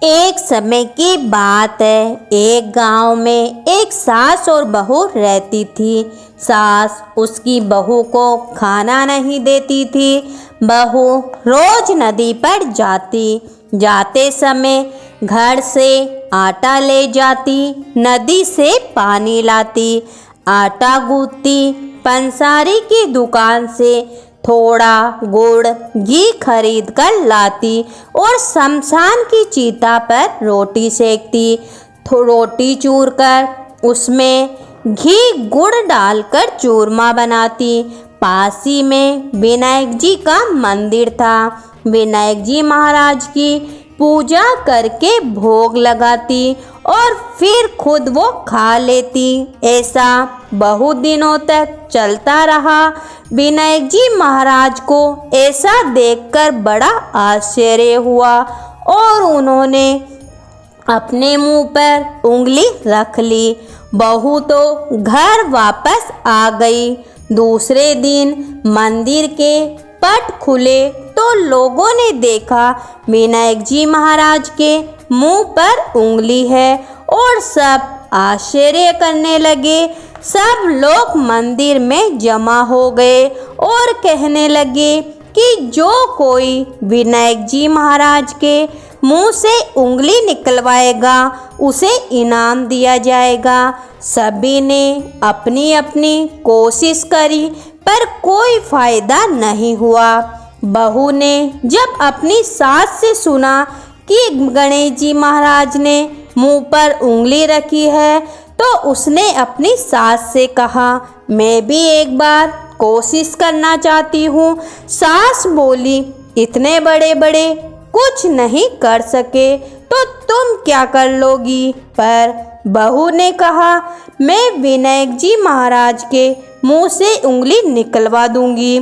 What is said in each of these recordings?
एक समय की बात है। एक गांव में एक सास और बहू रहती थी। सास उसकी बहू को खाना नहीं देती थी। बहू रोज नदी पर जाते समय घर से आटा ले जाती, नदी से पानी लाती, आटा गूंथती, पंसारी की दुकान से थोड़ा गुड़ घी खरीद कर लाती और शमशान की चिता पर रोटी सेकती। रोटी चूर कर उसमें घी गुड़ डालकर चूरमा बनाती। पास ही में विनायक जी का मंदिर था। विनायक जी महाराज की पूजा करके भोग लगाती और फिर खुद वो खा लेती। ऐसा बहुत दिनों तक चलता रहा। विनायक जी महाराज को ऐसा देखकर बड़ा आश्चर्य हुआ और उन्होंने अपने मुंह पर उंगली रख ली। बहू तो घर वापस आ गई। दूसरे दिन मंदिर के पट खुले तो लोगों ने देखा विनायक जी महाराज के मुंह पर उंगली है और सब आश्चर्य करने लगे। सब लोग मंदिर में जमा हो गए और कहने लगे कि जो कोई विनायक जी महाराज के मुंह से उंगली निकलवाएगा उसे इनाम दिया जाएगा। सभी ने अपनी अपनी कोशिश करी पर कोई फायदा नहीं हुआ। बहू ने जब अपनी सास से सुना कि गणेश जी महाराज ने मुंह पर उंगली रखी है तो उसने अपनी सास से कहा, मैं भी एक बार कोशिश करना चाहती हूँ। सास बोली, इतने बड़े बड़े कुछ नहीं कर सके तो तुम क्या कर लोगी? पर बहू ने कहा, मैं विनायक जी महाराज के मुंह से उंगली निकलवा दूंगी।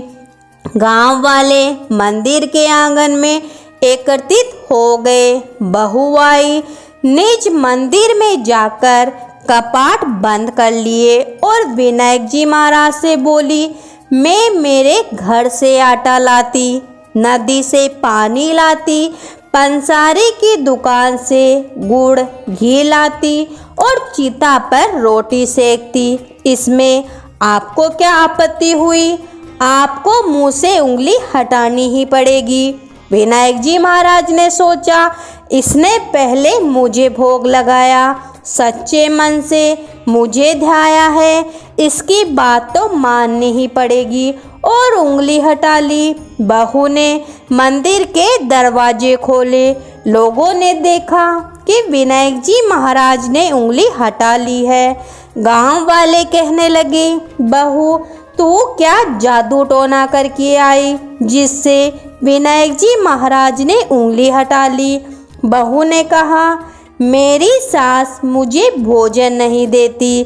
गांव वाले मंदिर के आंगन में एकत्रित हो गए। बहू आई, निज मंदिर में जाकर कपाट बंद कर लिए और विनायक जी महाराज से बोली, मैं मेरे घर से आटा लाती, नदी से पानी लाती, पंसारी की दुकान से गुड़ घी लाती और चिता पर रोटी सेकती। इसमें आपको क्या आपत्ति हुई? आपको मुंह से उंगली हटानी ही पड़ेगी। विनायक जी महाराज ने सोचा, इसने पहले मुझे भोग लगाया, सच्चे मन से मुझे ध्याया है, इसकी बात तो माननी ही पड़ेगी और उंगली हटा ली। बहू ने मंदिर के दरवाजे खोले। लोगों ने देखा कि विनायक जी महाराज ने उंगली हटा ली है। गांव वाले कहने लगे, बहू तू क्या जादू टोना करके आई जिससे विनायक जी महाराज ने उंगली हटा ली? बहू ने कहा, मेरी सास मुझे भोजन नहीं देती,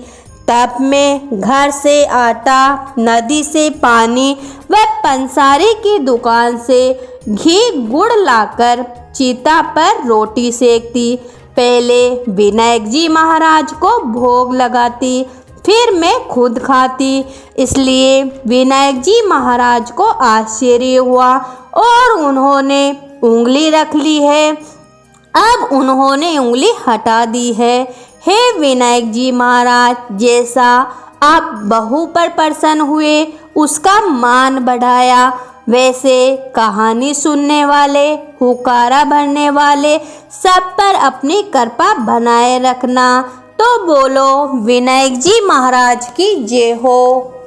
तब मैं घर से आटा, नदी से पानी व पंसारी की दुकान से घी गुड़ लाकर चिता पर रोटी सेकती। पहले विनायक जी महाराज को भोग लगाती, फिर मैं खुद खाती। इसलिए विनायक जी महाराज को आश्चर्य हुआ और उन्होंने उंगली रख ली है। अब उन्होंने उंगली हटा दी है। हे विनायक जी महाराज, जैसा आप बहू पर प्रसन्न हुए, उसका मान बढ़ाया, वैसे कहानी सुनने वाले, हुकारा भरने वाले सब पर अपनी कृपा बनाए रखना। तो बोलो विनायक जी महाराज की जय हो।